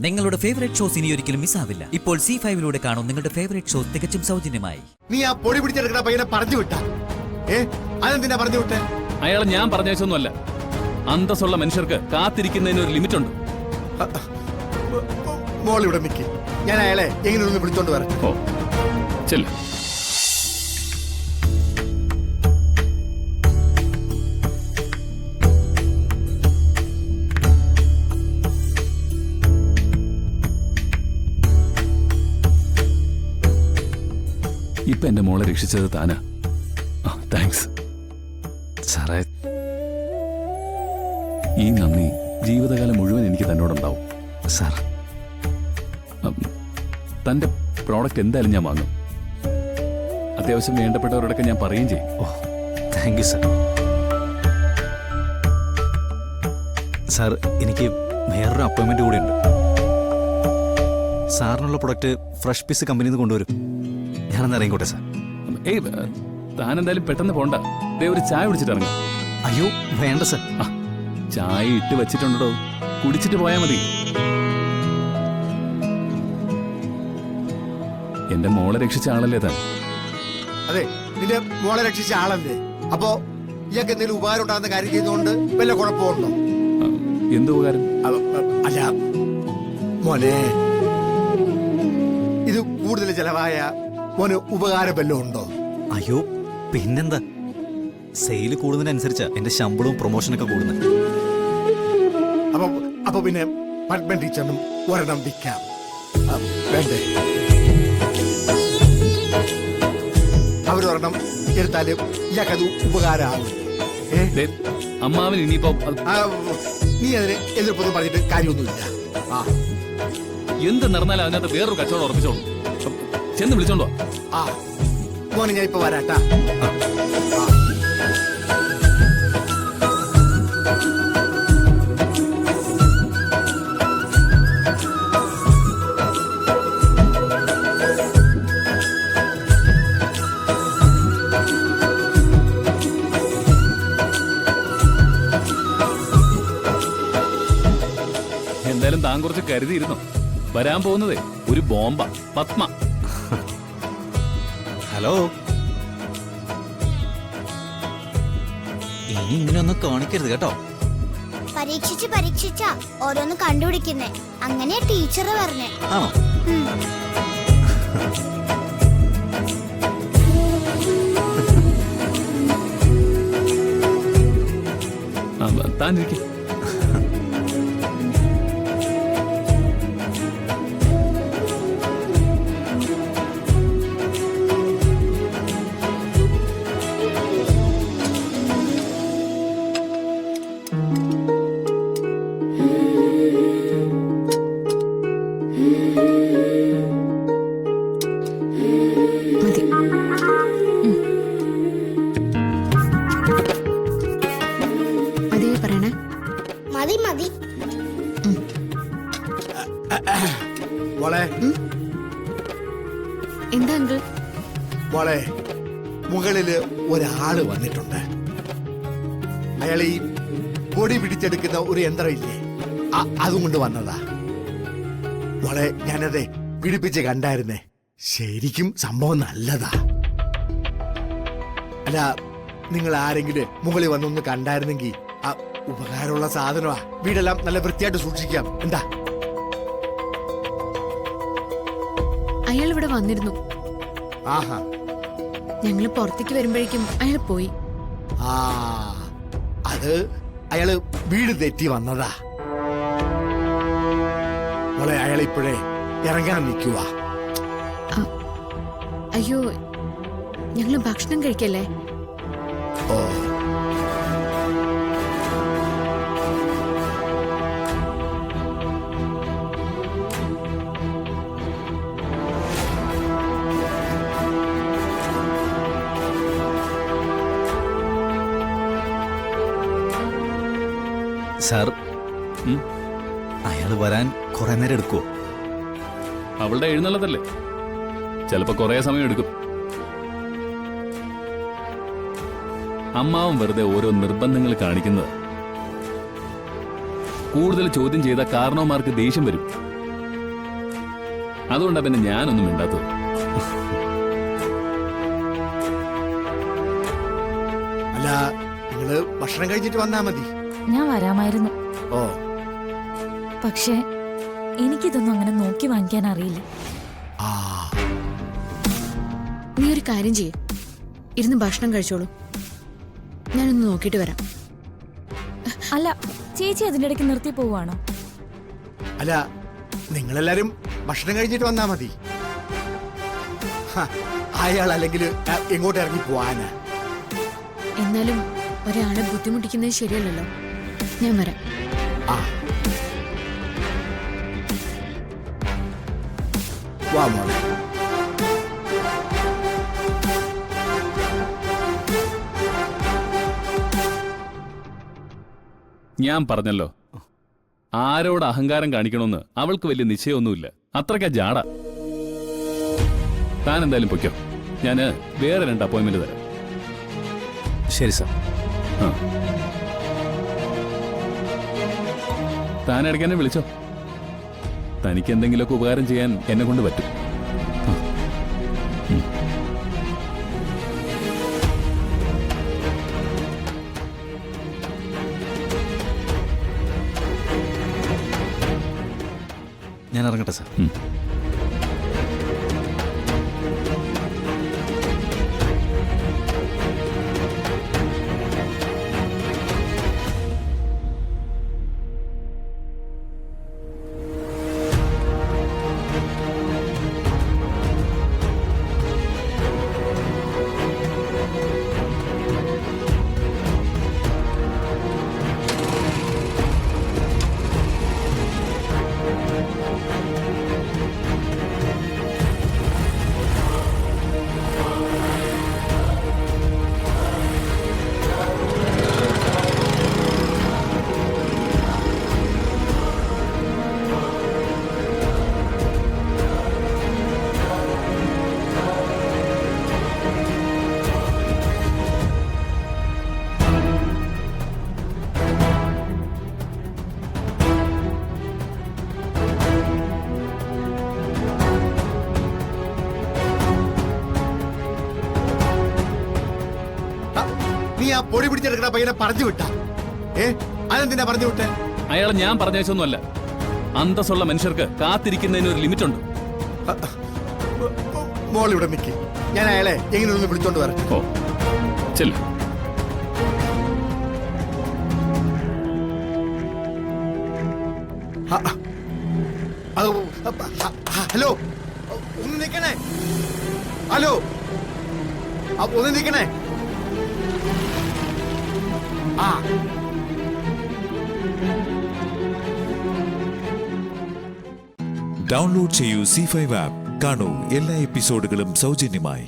നിങ്ങളുടെ favourite shows ഇനി ഒരിക്കലും മിസ്സാവില്ല. ഇപ്പോൾ C5 കാണും നിങ്ങളുടെ ഫേവറേറ്റ് ഷോസ് തികച്ചും സൗജന്യമായി. നീ ആ പൊടി പിടിച്ചെടുക്കുന്ന പയ്യനെ പറഞ്ഞു വിട്ടാ? അതെന്തിനാ പറഞ്ഞു വിട്ടേ? അയാളെ ഞാൻ പറഞ്ഞൊന്നുമല്ല. അന്തസ്സുള്ള മനുഷ്യർക്ക് കാത്തിരിക്കുന്നതിന് ഒരു ലിമിറ്റ് ഉണ്ട്. മോൾ ഇവിടെ നിൽക്കി, ഞാൻ അയാളെ എങ്ങനെയൊന്ന് വിളിച്ചോണ്ട് വരാം. ഓ ചെല്ല. ഇപ്പൊ എന്റെ മോളെ രക്ഷിച്ചത് താനാ. താങ്ക്സ് സാറേ. ഈ നന്ദി ജീവിതകാലം മുഴുവൻ എനിക്ക് തന്നോടുണ്ടാവും സാർ. തന്റെ പ്രോഡക്റ്റ് എന്തായാലും ഞാൻ വാങ്ങും. അത്യാവശ്യം വേണ്ടപ്പെട്ടവരോടൊക്കെ ഞാൻ പറയുകയും ചെയ്യും. ഓ താങ്ക് യു സാർ. സാർ എനിക്ക് വേറൊരു അപ്പോയിൻമെന്റ് കൂടി ഉണ്ട്. സാറിനുള്ള പ്രൊഡക്റ്റ് ഫ്രഷ് പീസ് കമ്പനിയിൽ നിന്ന് കൊണ്ടുവരും. ഞാനെന്ന് ഇറങ്ങിക്കോട്ടെ സാർ. ഏയ് താൻ എന്തായാലും പെട്ടെന്ന് പോണ്ട. ദേ ഒരു ചായ കുടിച്ചിട്ട് ഇറങ്ങാം. അയ്യോ വേണ്ട സാർ. ചായ ഇട്ട് വെച്ചിട്ടുണ്ടോ, കുടിച്ചിട്ട് പോയാൽ മതി. എന്റെ മോളെ രക്ഷിച്ച ആളല്ലേ താൻ? അതെ, നിന്റെ മോളെ രക്ഷിച്ച ആളല്ലേ. അപ്പോ ഇയാൾക്ക് എന്തെങ്കിലും ഉപകാരം ഉണ്ടാകുന്ന കാര്യം ചെയ്യുന്നതുകൊണ്ട് വല്ല കുഴപ്പമുണ്ടോ? എന്ത് ഉപകാരം? അല്ല മോനെ, ഇത് കൂടുതൽ ചെലവായ മോന് ഉപകാരം വല്ലതും ഉണ്ടോ? അയ്യോ പിന്നെന്താ, സെയിൽ കൂടുന്നതിനനുസരിച്ചാ എന്റെ ശമ്പളവും പ്രൊമോഷനൊക്കെ കൂടുന്നത്. അപ്പൊ പിന്നെ പത്മ ടീച്ചറിനും ഒരെണ്ണം വിൽക്കാം, വേണ്ടേ? അവരൊരെണ്ണം എടുത്താല് ഇയാൾക്കത് ഉപകാരമാകും. അമ്മാവൻ ഇനിയിപ്പോ നീ അതിന് എതിർപ്പൊന്നും പറഞ്ഞിട്ട് കാര്യമൊന്നുമില്ല. എന്ത് നടന്നാലും അതിനകത്ത് വേറൊരു കച്ചവടം ഉറപ്പിച്ചോളൂ. ചെന്ന് വിളിച്ചോണ്ടോ? മോനെ ഞാൻ ഇപ്പൊ വരാട്ടാ. എന്തായാലും താൻ കുറച്ച് കരുതിയിരുന്നു. വരാൻ പോകുന്നതേ ഒരു ബോംബ. പത്മ. ഹലോ, ഇനി ഇങ്ങനെയൊന്നും കാണിക്കരുത് കേട്ടോ. പരീക്ഷിച്ചാ ഓരോന്ന് കണ്ടുപിടിക്കുന്നേ. അങ്ങനെ ടീച്ചർ പറഞ്ഞേ. ആണോ? താനിരിക്കും. മതി. മോളെ, എന്താ അങ്കിൾ? മോളെ, മുകളില് ഒരാള് വന്നിട്ടുണ്ട്. അയാൾ ഈ പൊടി പിടിച്ചെടുക്കുന്ന ഒരു യന്ത്രം ഇല്ലേ, അതും കൊണ്ട് വന്നതാ. മോളെ, ഞാനതെ പിടിപ്പിച്ച് കണ്ടായിരുന്നേ. ശരിക്കും സംഭവം നല്ലതാ. അല്ല, നിങ്ങൾ ആരെങ്കിലും മുകളിൽ വന്നൊന്ന് കണ്ടായിരുന്നെങ്കിൽ ഉപകാരമുള്ള സാധനമാ. വീടെല്ലാം നല്ല വൃത്തിയായിട്ട് സൂക്ഷിക്കാം. എന്താ? അയാൾ ഇവിടെ വന്നിരുന്നു. ആഹാ. ഞങ്ങള് പുറത്തേക്ക് വരുമ്പോഴേക്കും അയാൾ പോയി. അത് അയാള് വീട് തെറ്റി വന്നതാ. മോളെ, അയാളിപ്പോഴേ ഇറങ്ങാൻ നിൽക്കുക. അയ്യോ, ഞങ്ങള് ഭക്ഷണം കഴിക്കല്ലേ? ഓ, സാർ, അയാൾ വരാൻ കുറെ നേരം എടുക്കുവോ? അവളുടെ എഴുന്നള്ളതല്ലേ, ചിലപ്പോ കുറെ സമയം എടുക്കും. അമ്മാവൻ വെറുതെ ഓരോ നിർബന്ധങ്ങൾ കാണിക്കുന്നത്. കൂടുതൽ ചോദ്യം ചെയ്ത കാരണവന്മാർക്ക് ദേഷ്യം വരും. അതുകൊണ്ടാ പിന്നെ ഞാനൊന്നും മിണ്ടാത്തത്. അല്ല, നിങ്ങള് ഭക്ഷണം കഴിച്ചിട്ട് വന്നാ മതി. ഞാൻ വരാമായിരുന്നു, ഓ, പക്ഷേ എനിക്കിതൊന്നും അങ്ങനെ നോക്കി വാങ്ങിക്കാൻ അറിയില്ല. ആ, നീ ഒരു കാര്യം ചെയ്യ്, ഇരുന്ന് ഭക്ഷണം കഴിച്ചോളൂ. ഞാനൊന്ന് നോക്കിയിട്ട് വരാം. അല്ല, ചേച്ചി അതിന്റെ ഇടയ്ക്ക് നിർത്തി പോവാണോ? അല്ല, നിങ്ങളെല്ലാരും ഭക്ഷണം കഴിച്ചിട്ട് വന്നാ മതി. അയാൾ അല്ലെങ്കിൽ എങ്ങോട്ട് ഇറങ്ങി പോവാനാ? എന്നാലും ഒരാളെ ബുദ്ധിമുട്ടിക്കുന്നത് ശരിയല്ലല്ലോ. ഞാൻ വരാം. ആ, വാ മോളെ. ഞാൻ പറഞ്ഞല്ലോ, ആരോട് അഹങ്കാരം കാണിക്കണമെന്ന് അവൾക്ക് വലിയ നിശ്ചയമൊന്നുമില്ല. അത്രയ്ക്കാ ജാട. താൻ എന്തായാലും പൊയ്ക്കോ, ഞാന് വേറെ 2 അപ്പോയിന്റ്മെന്റ് തരാം. ശരി സാർ. ആ, താൻ ഇടയ്ക്ക് എന്നെ വിളിച്ചോ. തനിക്ക് എന്തെങ്കിലുമൊക്കെ ഉപകാരം ചെയ്യാൻ എന്നെ കൊണ്ട് പറ്റും. ഞാൻ ഇറങ്ങട്ടെ സാർ. നീ ആ പൊടി പിടിച്ചെടുക്കണ പയ്യനെ പറഞ്ഞു വിട്ട? അതെന്തിനാ പറഞ്ഞു വിട്ടേ? അയാളെ ഞാൻ പറഞ്ഞൊന്നുമല്ല. അന്തസ്സുള്ള മനുഷ്യർക്ക് കാത്തിരിക്കുന്നതിന് ഒരു ലിമിറ്റ് ഉണ്ട്. മോൾ ഇവിടെ നിൽക്കി, ഞാൻ അയാളെ എങ്ങനെയൊന്ന് വിളിച്ചോണ്ട് വരാം. ഓ, ചെല്ലു. ഹലോ, ഒന്ന് നിൽക്കണേ. ഹലോ, ഒന്ന് നിൽക്കണേ. ആ, ഡൗൺലോഡ് ചെയ്യൂ C5 ആപ്പ്. കാണൂ എല്ലാ എപ്പിസോഡുകളും സൗജന്യമായി.